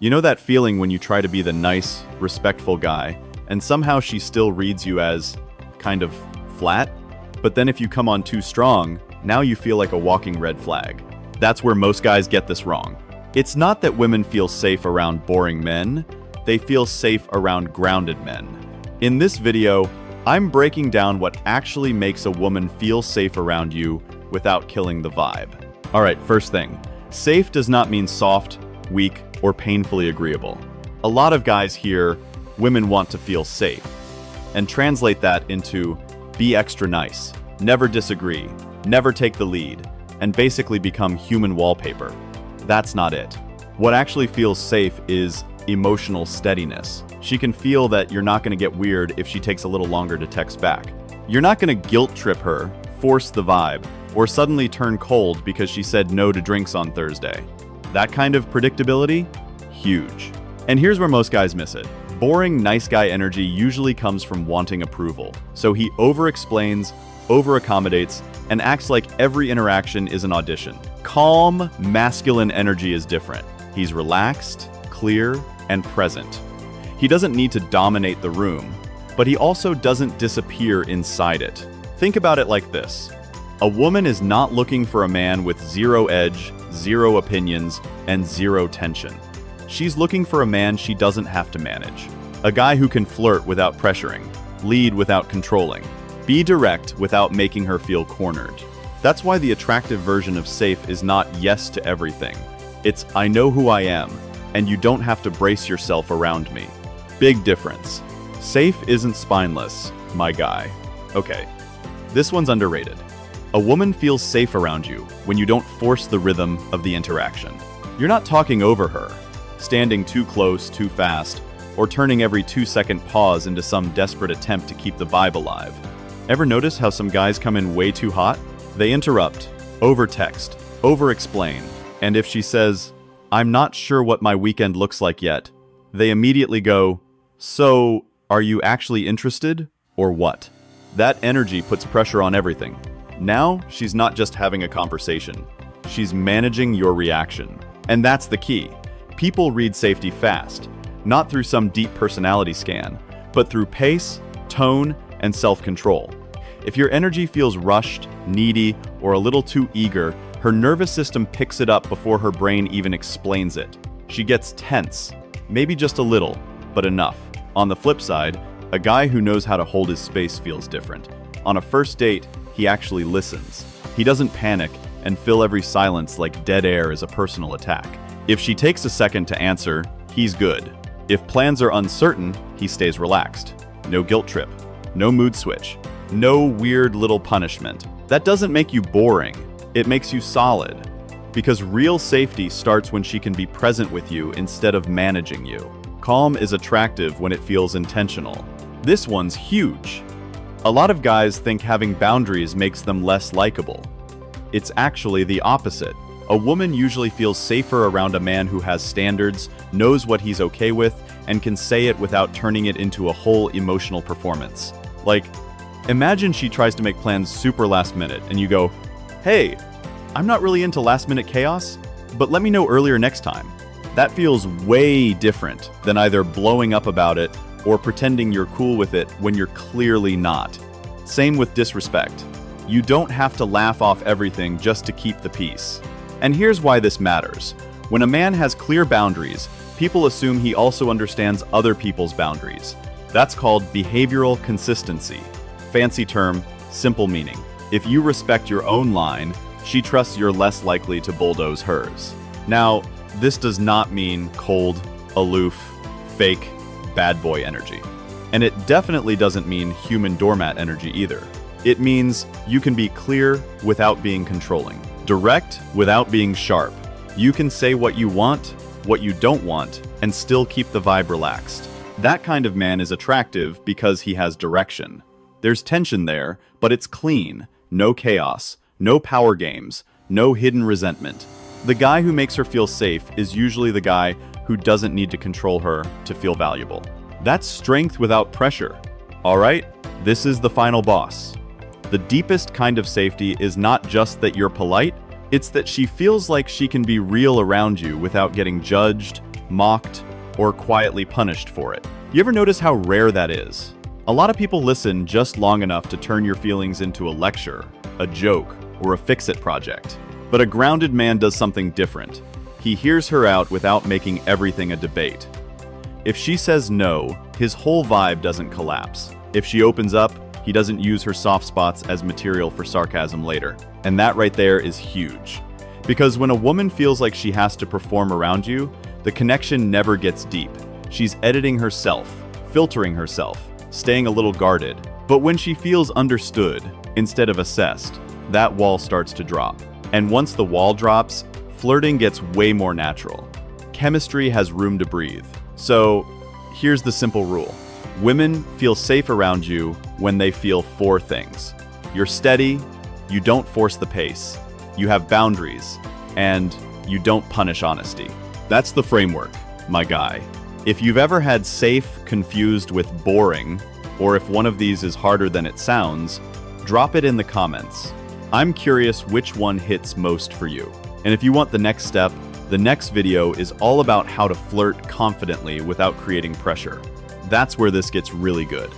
You know that feeling when you try to be the nice, respectful guy, and somehow she still reads you as kind of flat? But then if you come on too strong, now you feel like a walking red flag. That's where most guys get this wrong. It's not that women feel safe around boring men, they feel safe around grounded men. In this video, I'm breaking down what actually makes a woman feel safe around you without killing the vibe. Alright, first thing, safe does not mean soft, weak, or painfully agreeable. A lot of guys hear women want to feel safe, and translate that into be extra nice, never disagree, never take the lead, and basically become human wallpaper. That's not it. What actually feels safe is emotional steadiness. She can feel that you're not going to get weird if she takes a little longer to text back. You're not going to guilt trip her, force the vibe, or suddenly turn cold because she said no to drinks on Thursday. That kind of predictability? Huge. And here's where most guys miss it. Boring nice guy energy usually comes from wanting approval. So he over-explains, over-accommodates, and acts like every interaction is an audition. Calm, masculine energy is different. He's relaxed, clear, and present. He doesn't need to dominate the room, but he also doesn't disappear inside it. Think about it like this. A woman is not looking for a man with zero edge, zero opinions, and zero tension. She's looking for a man she doesn't have to manage. A guy who can flirt without pressuring, lead without controlling, be direct without making her feel cornered. That's why the attractive version of safe is not yes to everything. It's I know who I am, and you don't have to brace yourself around me. Big difference. Safe isn't spineless, my guy. Okay, this one's underrated. A woman feels safe around you when you don't force the rhythm of the interaction. You're not talking over her, standing too close, too fast, or turning every 2-second pause into some desperate attempt to keep the vibe alive. Ever notice how some guys come in way too hot? They interrupt, over-text, over-explain, and if she says, "I'm not sure what my weekend looks like yet," they immediately go, "So, are you actually interested, or what?" That energy puts pressure on everything. Now, she's not just having a conversation. She's managing your reaction. And that's the key. People read safety fast, not through some deep personality scan, but through pace, tone, and self-control. If your energy feels rushed, needy, or a little too eager, her nervous system picks it up before her brain even explains it. She gets tense, maybe just a little, but enough. On the flip side, a guy who knows how to hold his space feels different. On a first date, he actually listens. He doesn't panic and fill every silence like dead air is a personal attack. If she takes a second to answer, he's good. If plans are uncertain, he stays relaxed. No guilt trip, no mood switch, no weird little punishment. That doesn't make you boring, it makes you solid. Because real safety starts when she can be present with you instead of managing you. Calm is attractive when it feels intentional. This one's huge. A lot of guys think having boundaries makes them less likable. It's actually the opposite. A woman usually feels safer around a man who has standards, knows what he's okay with, and can say it without turning it into a whole emotional performance. Like, imagine she tries to make plans super last minute, and you go, "Hey, I'm not really into last minute chaos, but let me know earlier next time." That feels way different than either blowing up about it or pretending you're cool with it when you're clearly not. Same with disrespect. You don't have to laugh off everything just to keep the peace. And here's why this matters. When a man has clear boundaries, people assume he also understands other people's boundaries. That's called behavioral consistency. Fancy term, simple meaning. If you respect your own line, she trusts you're less likely to bulldoze hers. Now, this does not mean cold, aloof, fake, bad boy energy. And it definitely doesn't mean human doormat energy either. It means you can be clear without being controlling, direct without being sharp. You can say what you want, what you don't want, and still keep the vibe relaxed. That kind of man is attractive because he has direction. There's tension there, but it's clean, no chaos, no power games, no hidden resentment. The guy who makes her feel safe is usually the guy who doesn't need to control her to feel valuable. That's strength without pressure. All right, this is the final boss. The deepest kind of safety is not just that you're polite, it's that she feels like she can be real around you without getting judged, mocked, or quietly punished for it. You ever notice how rare that is? A lot of people listen just long enough to turn your feelings into a lecture, a joke, or a fix-it project. But a grounded man does something different. He hears her out without making everything a debate. If she says no, his whole vibe doesn't collapse. If she opens up, he doesn't use her soft spots as material for sarcasm later. And that right there is huge. Because when a woman feels like she has to perform around you, the connection never gets deep. She's editing herself, filtering herself, staying a little guarded. But when she feels understood instead of assessed, that wall starts to drop. And once the wall drops, flirting gets way more natural. Chemistry has room to breathe. So here's the simple rule. Women feel safe around you when they feel 4 things. You're steady, you don't force the pace, you have boundaries, and you don't punish honesty. That's the framework, my guy. If you've ever had safe confused with boring, or if one of these is harder than it sounds, drop it in the comments. I'm curious which one hits most for you. And if you want the next step, the next video is all about how to flirt confidently without creating pressure. That's where this gets really good.